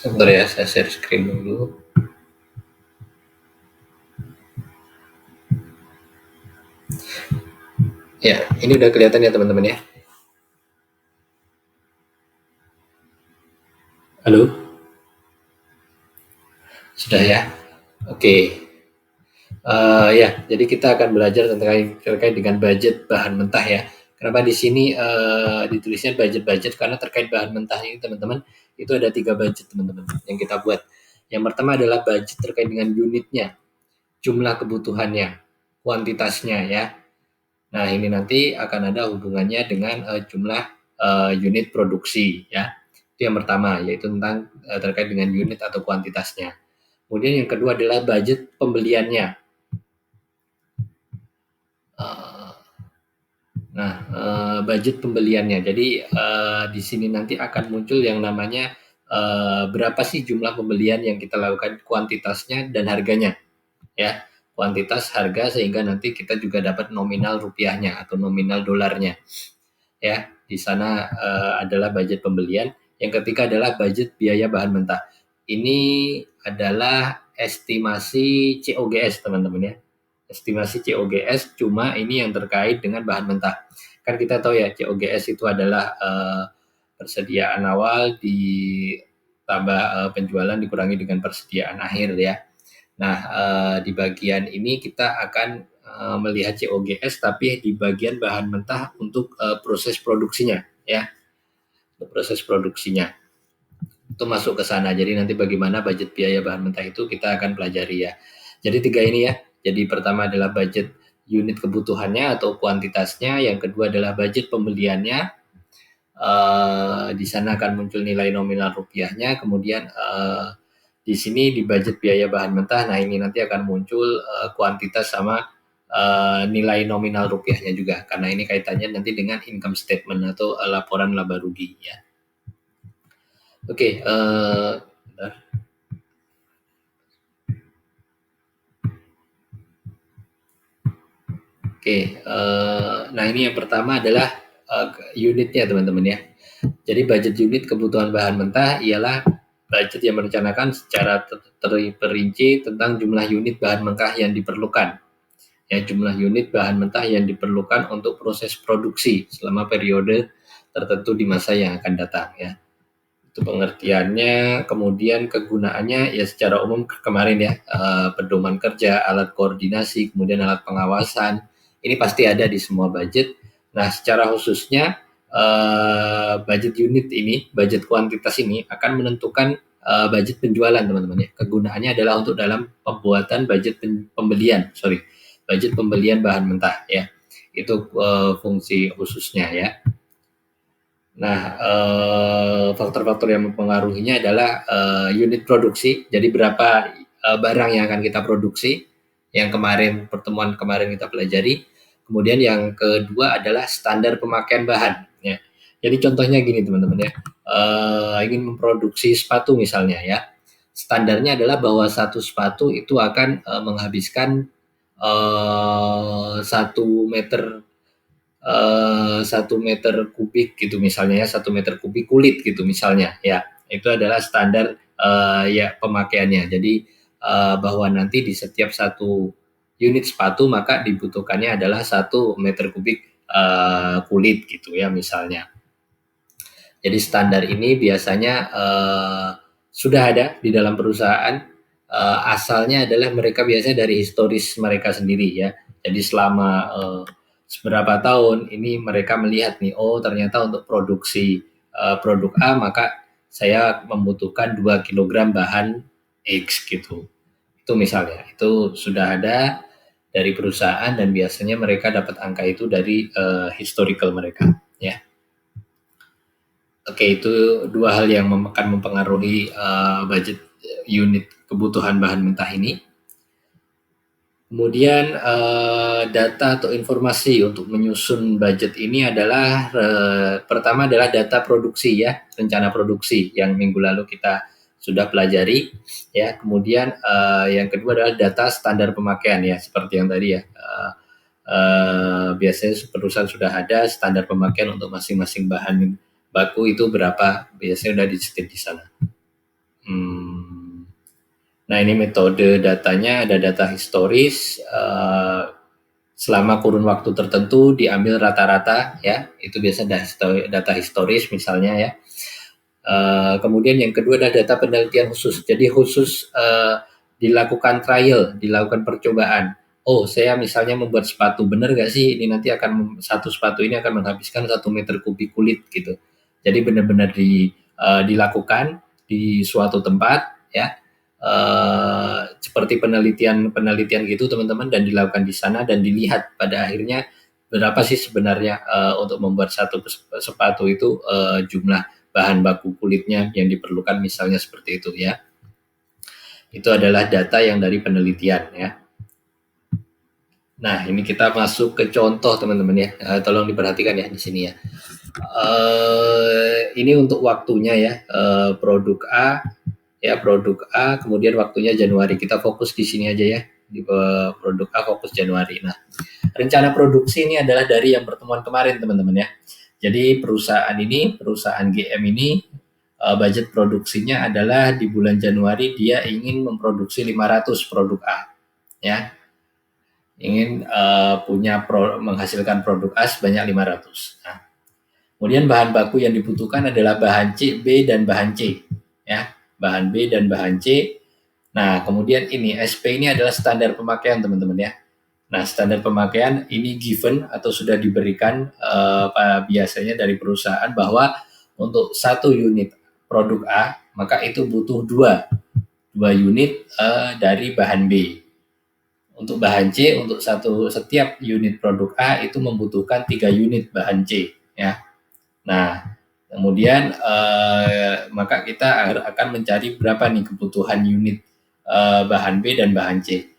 Sebentar ya, saya share screen dulu. Ya, ini udah kelihatan ya teman-teman ya. Halo, sudah ya. Oke. Ya, jadi kita akan belajar terkait dengan budget bahan mentah ya. Kenapa di sini ditulisnya budget-budget karena terkait bahan mentah ini teman-teman itu ada 3 budget teman-teman yang kita buat. Yang pertama adalah budget terkait dengan unitnya, jumlah kebutuhannya, kuantitasnya ya. Nah, ini nanti akan ada hubungannya dengan jumlah unit produksi ya. Itu yang pertama, yaitu tentang terkait dengan unit atau kuantitasnya. Kemudian yang kedua adalah budget pembeliannya. Eh, Nah, budget pembeliannya. Jadi di sini nanti akan muncul yang namanya berapa sih jumlah pembelian yang kita lakukan, kuantitasnya dan harganya, ya. Kuantitas, harga, sehingga nanti kita juga dapat nominal rupiahnya atau nominal dolarnya, ya. Di sana adalah budget pembelian. Yang ketiga adalah budget biaya bahan mentah. Ini adalah estimasi COGS, teman-teman ya. Estimasi COGS, cuma ini yang terkait dengan bahan mentah. Kan kita tahu ya, COGS itu adalah persediaan awal ditambah penjualan dikurangi dengan persediaan akhir ya. Nah, di bagian ini kita akan melihat COGS tapi di bagian bahan mentah untuk proses produksinya ya. Untuk proses produksinya itu masuk ke sana. Jadi nanti bagaimana budget biaya bahan mentah itu kita akan pelajari ya. Jadi 3 ini ya. Jadi pertama adalah budget unit kebutuhannya atau kuantitasnya, yang kedua adalah budget pembeliannya. Di sana akan muncul nilai nominal rupiahnya, kemudian di sini di budget biaya bahan mentah, nah ini nanti akan muncul kuantitas sama nilai nominal rupiahnya juga, karena ini kaitannya nanti dengan income statement atau laporan laba rugi ya. Oke, nah ini yang pertama adalah unitnya teman-teman ya. Jadi budget unit kebutuhan bahan mentah ialah budget yang merencanakan secara terperinci tentang jumlah unit bahan mentah yang diperlukan. Ya, jumlah unit bahan mentah yang diperlukan untuk proses produksi selama periode tertentu di masa yang akan datang ya. Itu pengertiannya. Kemudian kegunaannya ya secara umum kemarin ya, pedoman kerja, alat koordinasi, kemudian alat pengawasan. Ini pasti ada di semua budget. Nah, secara khususnya budget unit ini, budget kuantitas ini akan menentukan budget penjualan teman-teman ya. Kegunaannya adalah untuk dalam pembuatan budget budget pembelian bahan mentah ya. Itu fungsi khususnya ya. Nah, faktor-faktor yang mempengaruhinya adalah unit produksi. Jadi berapa barang yang akan kita produksi, yang pertemuan kemarin kita pelajari. Kemudian yang kedua adalah standar pemakaian bahan. Ya. Jadi contohnya gini teman-teman ya, ingin memproduksi sepatu misalnya ya, standarnya adalah bahwa satu sepatu itu akan menghabiskan 1 meter 1 meter kubik gitu misalnya ya, 1 meter kubik kulit gitu misalnya ya, itu adalah standar ya pemakaiannya. Jadi bahwa nanti di setiap satu unit sepatu maka dibutuhkannya adalah 1 meter kubik kulit gitu ya misalnya. Jadi standar ini biasanya sudah ada di dalam perusahaan, asalnya adalah mereka biasanya dari historis mereka sendiri ya. Jadi selama seberapa tahun ini mereka melihat nih, oh ternyata untuk produksi produk A maka saya membutuhkan 2 kilogram bahan X gitu. Itu misalnya, itu sudah ada dari perusahaan dan biasanya mereka dapat angka itu dari historical mereka ya. Oke, itu 2 hal yang akan mempengaruhi budget unit kebutuhan bahan mentah ini. Kemudian data atau informasi untuk menyusun budget ini adalah pertama adalah data produksi ya, rencana produksi yang minggu lalu kita sudah pelajari ya. Kemudian yang kedua adalah data standar pemakaian ya, seperti yang tadi ya. Biasanya perusahaan sudah ada standar pemakaian untuk masing-masing bahan baku itu berapa, biasanya sudah di sana. Hmm. Nah, ini metode datanya ada data historis, selama kurun waktu tertentu diambil rata-rata ya, itu biasa data historis misalnya ya. Kemudian yang kedua adalah data penelitian khusus. Jadi khusus dilakukan trial, dilakukan percobaan. Oh, saya misalnya membuat sepatu, benar nggak sih ini nanti satu sepatu ini akan menghabiskan 1 meter kubik kulit gitu. Jadi benar-benar dilakukan di suatu tempat ya, seperti penelitian gitu teman-teman, dan dilakukan di sana dan dilihat pada akhirnya berapa sih sebenarnya untuk membuat satu sepatu itu jumlah bahan baku kulitnya yang diperlukan misalnya seperti itu ya. Itu adalah data yang dari penelitian ya. Nah, ini kita masuk ke contoh teman-teman ya. Tolong diperhatikan ya di sini ya. Ini untuk waktunya ya. Produk A, kemudian waktunya Januari. Kita fokus di sini aja ya. Di produk A fokus Januari. Nah, rencana produksi ini adalah dari yang pertemuan kemarin teman-teman ya. Jadi perusahaan GM ini budget produksinya adalah di bulan Januari dia ingin memproduksi 500 produk A ya, ingin menghasilkan produk A sebanyak 500. Nah, kemudian bahan baku yang dibutuhkan adalah bahan C, B, dan bahan C ya, bahan B dan bahan C. Nah, kemudian ini SP ini adalah standar pemakaian teman-teman ya. Nah, standar pemakaian ini given atau sudah diberikan biasanya dari perusahaan bahwa untuk 1 unit produk A, maka itu butuh 2 unit dari bahan B. Untuk bahan C, untuk setiap unit produk A itu membutuhkan 3 unit bahan C. Ya. Nah, kemudian maka kita akan mencari berapa nih kebutuhan unit bahan B dan bahan C.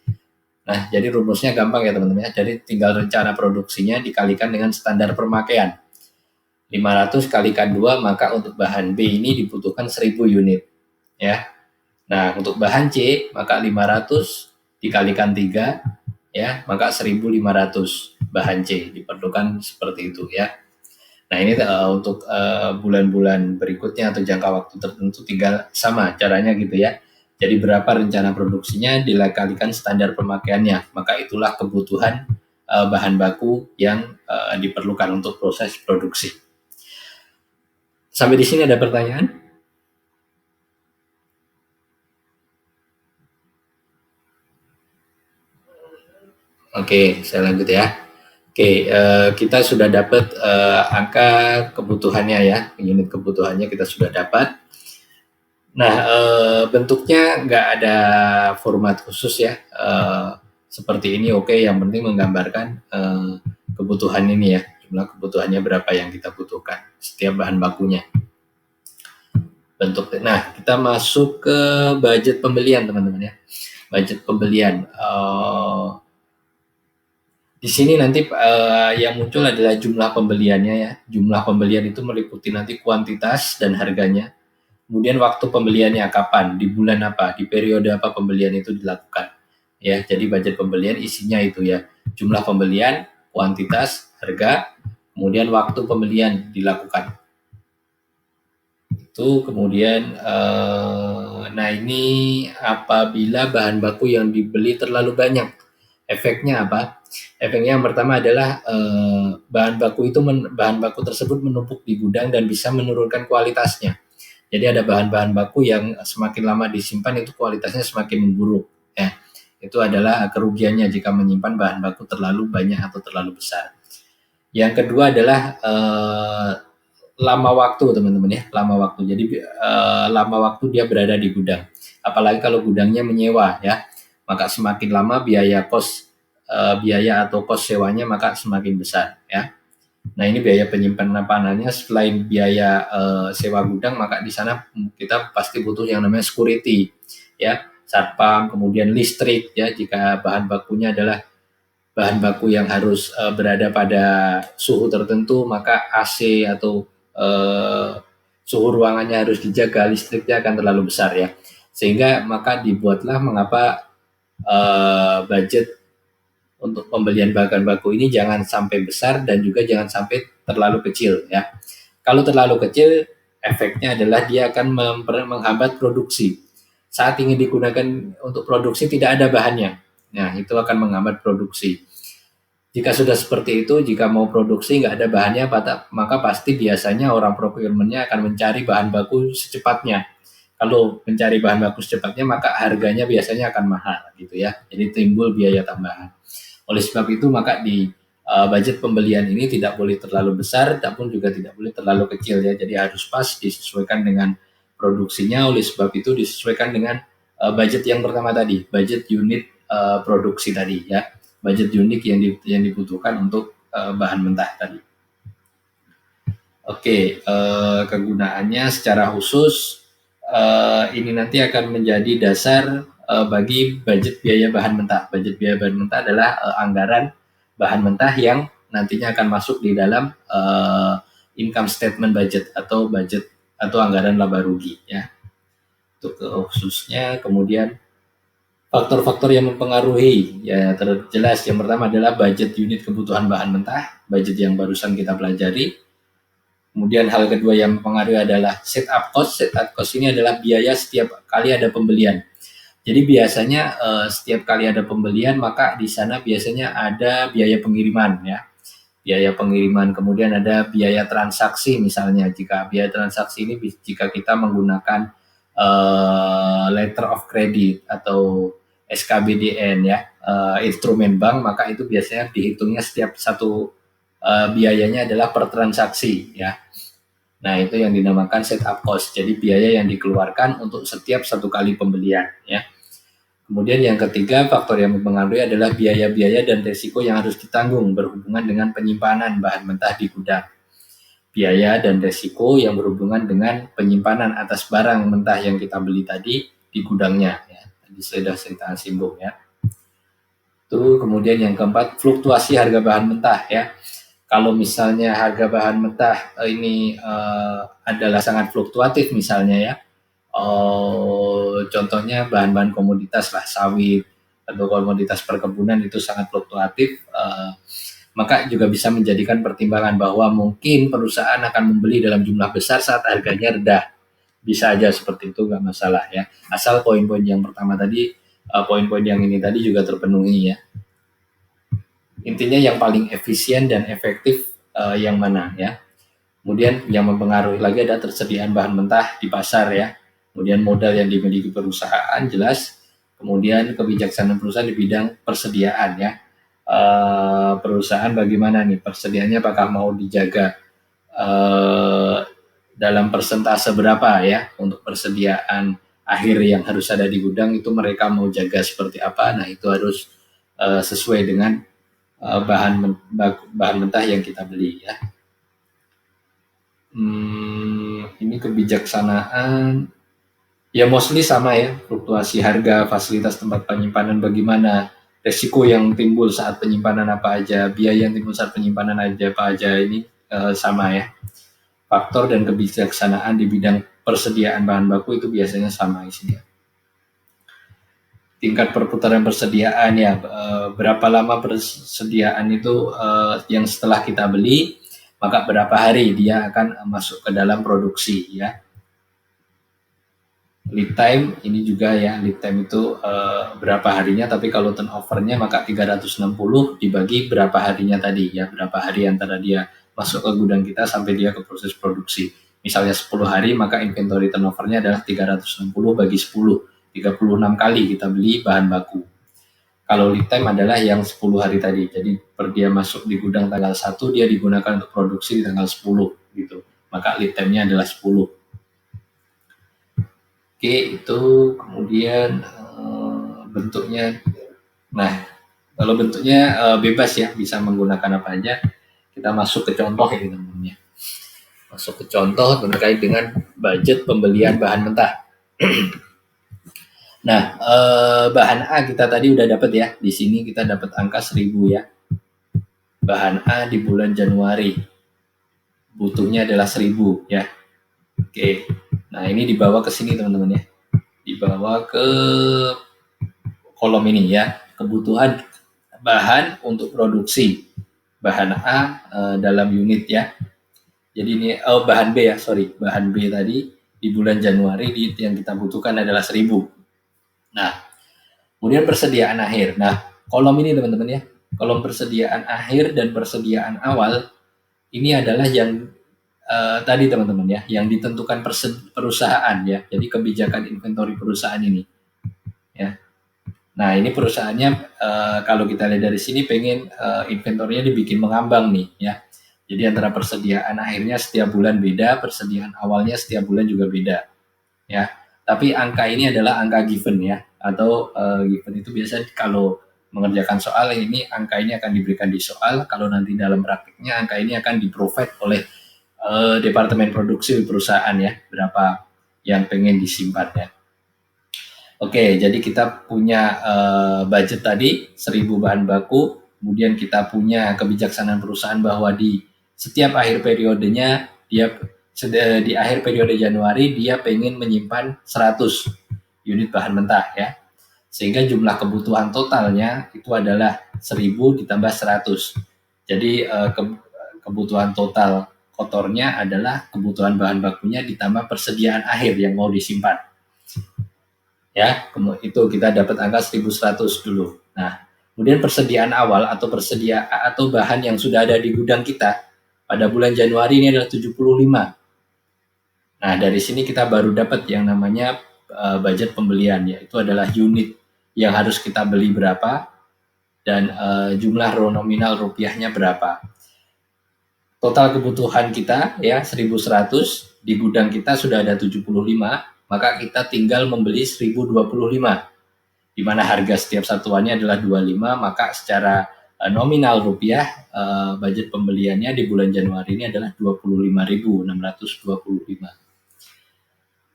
Nah, jadi rumusnya gampang ya teman-teman ya. Jadi tinggal rencana produksinya dikalikan dengan standar pemakaian. 500 kalikan 2, maka untuk bahan B ini dibutuhkan 1000 unit. Ya. Nah, untuk bahan C, maka 500 dikalikan 3, ya, maka 1500 bahan C diperlukan seperti itu ya. Nah, ini untuk bulan-bulan berikutnya atau jangka waktu tertentu tinggal sama caranya gitu ya. Jadi berapa rencana produksinya dikalikan standar pemakaiannya, maka itulah kebutuhan bahan baku yang diperlukan untuk proses produksi. Sampai di sini ada pertanyaan? Oke, saya lanjut ya. Oke, kita sudah dapat angka kebutuhannya ya, unit kebutuhannya kita sudah dapat. Nah, bentuknya nggak ada format khusus ya, seperti ini oke, yang penting menggambarkan kebutuhan ini ya, jumlah kebutuhannya berapa yang kita butuhkan, setiap bahan bakunya. Nah, kita masuk ke budget pembelian teman-teman ya. Budget pembelian. Di sini nanti yang muncul adalah jumlah pembeliannya ya. Jumlah pembelian itu meliputi nanti kuantitas dan harganya. Kemudian waktu pembeliannya kapan, di bulan apa, di periode apa pembelian itu dilakukan. Ya, jadi budget pembelian isinya itu ya. Jumlah pembelian, kuantitas, harga, kemudian waktu pembelian dilakukan. Itu kemudian nah ini apabila bahan baku yang dibeli terlalu banyak, efeknya apa? Efeknya yang pertama adalah bahan baku tersebut menumpuk di gudang dan bisa menurunkan kualitasnya. Jadi ada bahan-bahan baku yang semakin lama disimpan itu kualitasnya semakin memburuk. Ya, itu adalah kerugiannya jika menyimpan bahan baku terlalu banyak atau terlalu besar. Yang kedua adalah lama waktu teman-teman ya, lama waktu. Jadi lama waktu dia berada di gudang. Apalagi kalau gudangnya menyewa ya, maka semakin lama biaya atau kos sewanya maka semakin besar ya. Nah, ini biaya penyimpanannya selain biaya sewa gudang, maka di sana kita pasti butuh yang namanya security ya, satpam, kemudian listrik ya, jika bahan bakunya adalah bahan baku yang harus berada pada suhu tertentu, maka AC atau suhu ruangannya harus dijaga, listriknya akan terlalu besar ya. Sehingga maka dibuatlah mengapa budget untuk pembelian bahan baku ini jangan sampai besar dan juga jangan sampai terlalu kecil ya. Kalau terlalu kecil efeknya adalah dia akan menghambat produksi. Saat ingin digunakan untuk produksi tidak ada bahannya. Nah, itu akan menghambat produksi. Jika sudah seperti itu, jika mau produksi nggak ada bahannya, maka pasti biasanya orang procurement-nya akan mencari bahan baku secepatnya. Kalau mencari bahan baku secepatnya, maka harganya biasanya akan mahal gitu ya. Jadi timbul biaya tambahan. Oleh sebab itu, maka di budget pembelian ini tidak boleh terlalu besar, tapi juga tidak boleh terlalu kecil ya. Jadi harus pas, disesuaikan dengan produksinya. Oleh sebab itu disesuaikan dengan budget yang pertama tadi, budget unit produksi tadi ya, budget unit yang dibutuhkan untuk bahan mentah tadi. Oke, kegunaannya secara khusus ini nanti akan menjadi dasar bagi budget biaya bahan mentah. Budget biaya bahan mentah adalah anggaran bahan mentah yang nantinya akan masuk di dalam income statement budget atau anggaran laba rugi ya. Untuk khususnya, kemudian faktor-faktor yang mempengaruhi ya terjelas. Yang pertama adalah budget unit kebutuhan bahan mentah, budget yang barusan kita pelajari. Kemudian hal kedua yang mempengaruhi adalah setup cost. Setup cost ini adalah biaya setiap kali ada pembelian. Jadi biasanya setiap kali ada pembelian, maka di sana biasanya ada biaya pengiriman ya. Biaya pengiriman, kemudian ada biaya transaksi misalnya. Jika biaya transaksi ini jika kita menggunakan letter of credit atau SKBDN ya, instrumen bank, maka itu biasanya dihitungnya setiap satu biayanya adalah per transaksi ya. Nah, itu yang dinamakan setup cost. Jadi biaya yang dikeluarkan untuk setiap satu kali pembelian ya. Kemudian yang ketiga, faktor yang mempengaruhi adalah biaya-biaya dan risiko yang harus ditanggung berhubungan dengan penyimpanan bahan mentah di gudang. Biaya dan risiko yang berhubungan dengan penyimpanan atas barang mentah yang kita beli tadi di gudangnya ya. Tadi sudah saya singgung ya. Itu kemudian yang keempat, fluktuasi harga bahan mentah ya. Kalau misalnya harga bahan mentah ini adalah sangat fluktuatif misalnya ya, contohnya bahan-bahan komoditas lah, sawit atau komoditas perkebunan itu sangat fluktuatif, maka juga bisa menjadikan pertimbangan bahwa mungkin perusahaan akan membeli dalam jumlah besar saat harganya rendah. Bisa aja seperti itu, nggak masalah ya, asal poin-poin yang pertama tadi, poin-poin yang ini tadi juga terpenuhi ya. Intinya yang paling efisien dan efektif yang mana ya. Kemudian yang mempengaruhi lagi ada tersediaan bahan mentah di pasar ya. Kemudian modal yang dimiliki perusahaan jelas. Kemudian kebijaksanaan perusahaan di bidang persediaan ya. Perusahaan bagaimana nih persediaannya, apakah mau dijaga dalam persentase berapa ya untuk persediaan akhir yang harus ada di gudang, itu mereka mau jaga seperti apa. Nah, itu harus sesuai dengan bahan mentah yang kita beli ya. Ini kebijaksanaan ya, mostly sama ya, fluktuasi harga, fasilitas tempat penyimpanan bagaimana, resiko yang timbul saat penyimpanan apa aja, biaya yang timbul saat penyimpanan apa aja, ini sama ya. Faktor dan kebijaksanaan di bidang persediaan bahan baku itu biasanya sama isinya. Tingkat perputaran persediaan ya, berapa lama persediaan itu yang setelah kita beli, maka berapa hari dia akan masuk ke dalam produksi ya. Lead time ini juga ya, lead time itu berapa harinya, tapi kalau turnovernya maka 360 dibagi berapa harinya tadi ya, berapa hari antara dia masuk ke gudang kita sampai dia ke proses produksi. Misalnya 10 hari, maka inventory turnovernya adalah 360 bagi 10. 36 kali kita beli bahan baku. Kalau lead time adalah yang 10 hari tadi. Jadi per dia masuk di gudang tanggal 1, dia digunakan untuk produksi di tanggal 10 gitu. Maka lead time-nya adalah 10. Oke, itu kemudian bentuknya. Nah, kalau bentuknya bebas ya, bisa menggunakan apa aja. Kita masuk ke contoh ya teman-teman. Masuk ke contoh terkait dengan budget pembelian bahan mentah. Nah, bahan A kita tadi udah dapat ya. Di sini kita dapat angka 1000 ya. Bahan A di bulan Januari butuhnya adalah 1000 ya. Oke. Nah, ini dibawa ke sini teman-teman ya. Dibawa ke kolom ini ya. Kebutuhan bahan untuk produksi. Bahan A dalam unit ya. Jadi ini bahan B ya, sorry, bahan B tadi di bulan Januari yang kita butuhkan adalah 1.000. Nah, kemudian persediaan akhir. Nah, kolom ini teman-teman ya, kolom persediaan akhir dan persediaan awal ini adalah yang tadi teman-teman ya, yang ditentukan perusahaan ya. Jadi kebijakan inventory perusahaan ini ya. Nah, ini perusahaannya kalau kita lihat dari sini pengen inventornya dibikin mengambang nih ya. Jadi antara persediaan akhirnya setiap bulan beda, persediaan awalnya setiap bulan juga beda ya. Tapi angka ini adalah angka given ya, atau given itu biasa kalau mengerjakan soal ini angka ini akan diberikan di soal. Kalau nanti dalam praktiknya angka ini akan di-provide oleh departemen produksi perusahaan ya, berapa yang pengen disimpan ya. Oke, jadi kita punya budget tadi 1.000 bahan baku, kemudian kita punya kebijaksanaan perusahaan bahwa di setiap akhir periodenya dia di akhir periode Januari dia pengen menyimpan 100 unit bahan mentah ya. Sehingga jumlah kebutuhan totalnya itu adalah 1.000 ditambah 100. Jadi kebutuhan total kotornya adalah kebutuhan bahan bakunya ditambah persediaan akhir yang mau disimpan. Ya, itu kita dapat angka 1.100 dulu. Nah, kemudian persediaan awal atau bahan yang sudah ada di gudang kita pada bulan Januari ini adalah 75. Nah, dari sini kita baru dapat yang namanya budget pembelian, yaitu adalah unit yang harus kita beli berapa dan jumlah nominal rupiahnya berapa. Total kebutuhan kita ya 1.100, di gudang kita sudah ada 75, maka kita tinggal membeli 1.025. Di mana harga setiap satuannya adalah 25, maka secara nominal rupiah budget pembeliannya di bulan Januari ini adalah 25.625.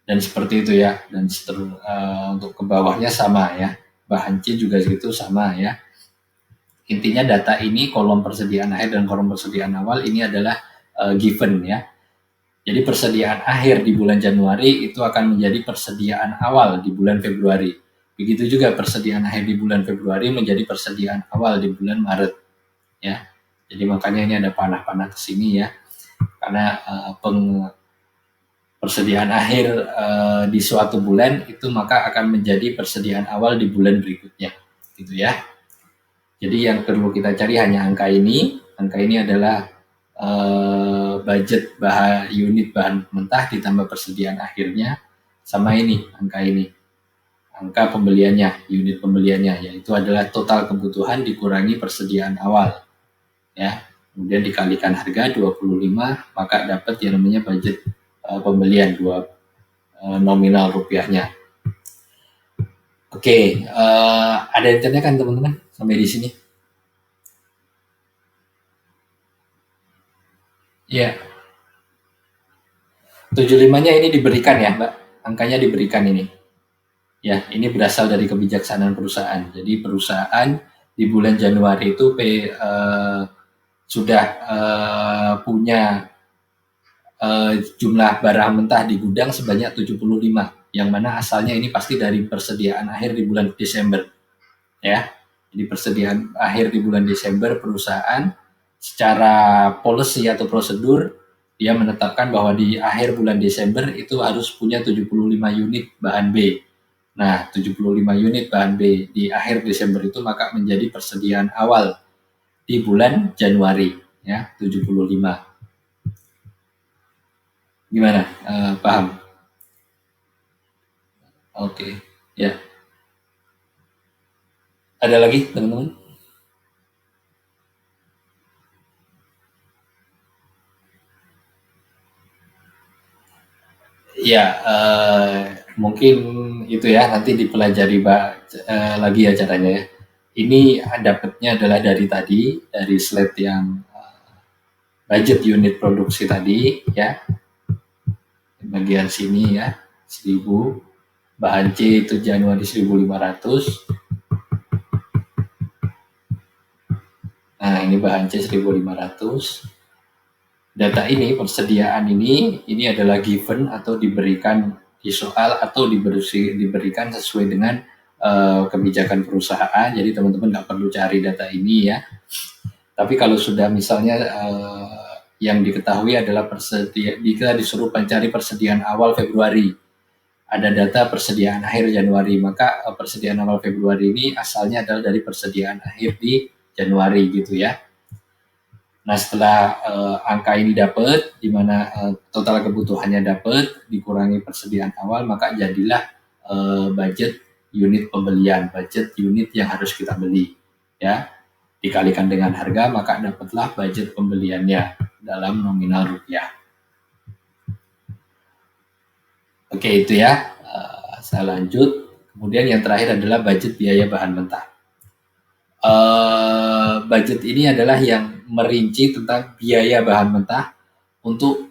Dan seperti itu ya, dan untuk ke bawahnya sama ya, bahan C juga itu sama ya. Intinya data ini kolom persediaan akhir dan kolom persediaan awal ini adalah given ya. Jadi persediaan akhir di bulan Januari itu akan menjadi persediaan awal di bulan Februari. Begitu juga persediaan akhir di bulan Februari menjadi persediaan awal di bulan Maret ya. Jadi makanya ini ada panah-panah ke sini ya. Karena persediaan akhir di suatu bulan itu maka akan menjadi persediaan awal di bulan berikutnya gitu ya. Jadi yang perlu kita cari hanya angka ini. Angka ini adalah budget unit bahan mentah ditambah persediaan akhirnya sama ini angka ini. Angka pembeliannya, unit pembeliannya, yaitu adalah total kebutuhan dikurangi persediaan awal. Ya, kemudian dikalikan harga 25, maka dapat yang namanya budget pembelian nominal rupiahnya. Oke, ada yang tanyakan teman-teman sampai di sini? Ya. 75-nya ini diberikan ya, Mbak. Angkanya diberikan ini. Ya, ini berasal dari kebijaksanaan perusahaan. Jadi perusahaan di bulan Januari itu sudah punya jumlah barang mentah di gudang sebanyak 75, yang mana asalnya ini pasti dari persediaan akhir di bulan Desember. Ya, jadi persediaan akhir di bulan Desember perusahaan secara policy atau prosedur dia menetapkan bahwa di akhir bulan Desember itu harus punya 75 unit bahan B. Nah, 75 unit bahan B di akhir Desember itu maka menjadi persediaan awal di bulan Januari ya, 75. Gimana? Paham? Oke. Ya. Ada lagi, teman-teman? Ya, mungkin itu ya nanti dipelajari lagi ya caranya ya. Ini dapatnya adalah dari slide yang budget unit produksi tadi ya. Bagian sini ya, 1.000. Bahan C itu Januari 1.500. Nah, ini bahan C 1.500. Data ini, persediaan ini adalah given atau diberikan di soal atau diberikan sesuai dengan kebijakan perusahaan. Jadi teman-teman nggak perlu cari data ini ya. Tapi kalau sudah misalnya yang diketahui adalah kita disuruh mencari persediaan awal Februari. Ada data persediaan akhir Januari, maka persediaan awal Februari ini asalnya adalah dari persediaan akhir di Januari gitu ya. Nah, setelah angka ini dapat, di mana total kebutuhannya dapat, dikurangi persediaan awal, maka jadilah budget unit pembelian, budget unit yang harus kita beli. Ya, dikalikan dengan harga, maka dapatlah budget pembeliannya dalam nominal rupiah. Oke, itu ya. Saya lanjut. Kemudian yang terakhir adalah budget biaya bahan mentah. Budget ini adalah yang merinci tentang biaya bahan mentah untuk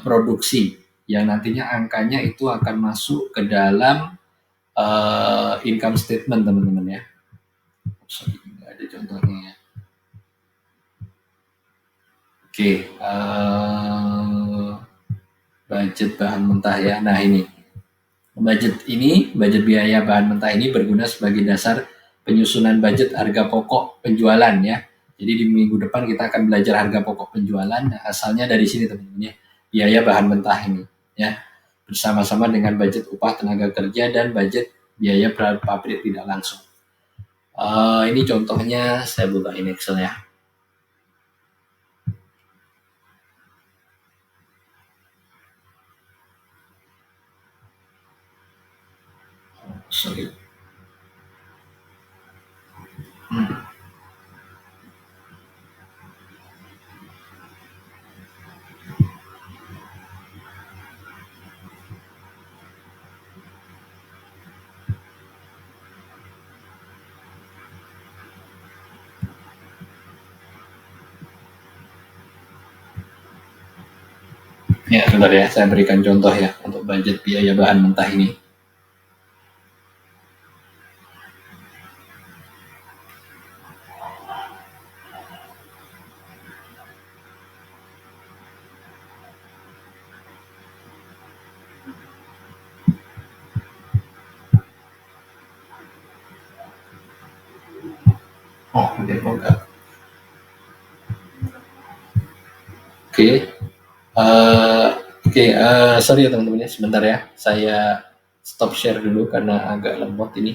produksi yang nantinya angkanya itu akan masuk ke dalam income statement teman-teman ya. Sorry, nggak ada contohnya ya. Oke, budget bahan mentah ya. Nah ini budget biaya bahan mentah ini berguna sebagai dasar penyusunan budget harga pokok penjualan ya. Jadi di minggu depan kita akan belajar harga pokok penjualan. Nah, asalnya dari sini teman-teman ya, biaya bahan mentah ini ya, bersama-sama dengan budget upah tenaga kerja dan budget biaya pabrik tidak langsung. Ini contohnya, saya buka ini Excel ya. Sorry. Ya, sebentar ya, saya berikan contoh ya untuk budget biaya bahan mentah ini. Oh, udah enggak. Oke. Sorry ya teman-teman ya, sebentar ya. Saya stop share dulu karena agak lemot ini.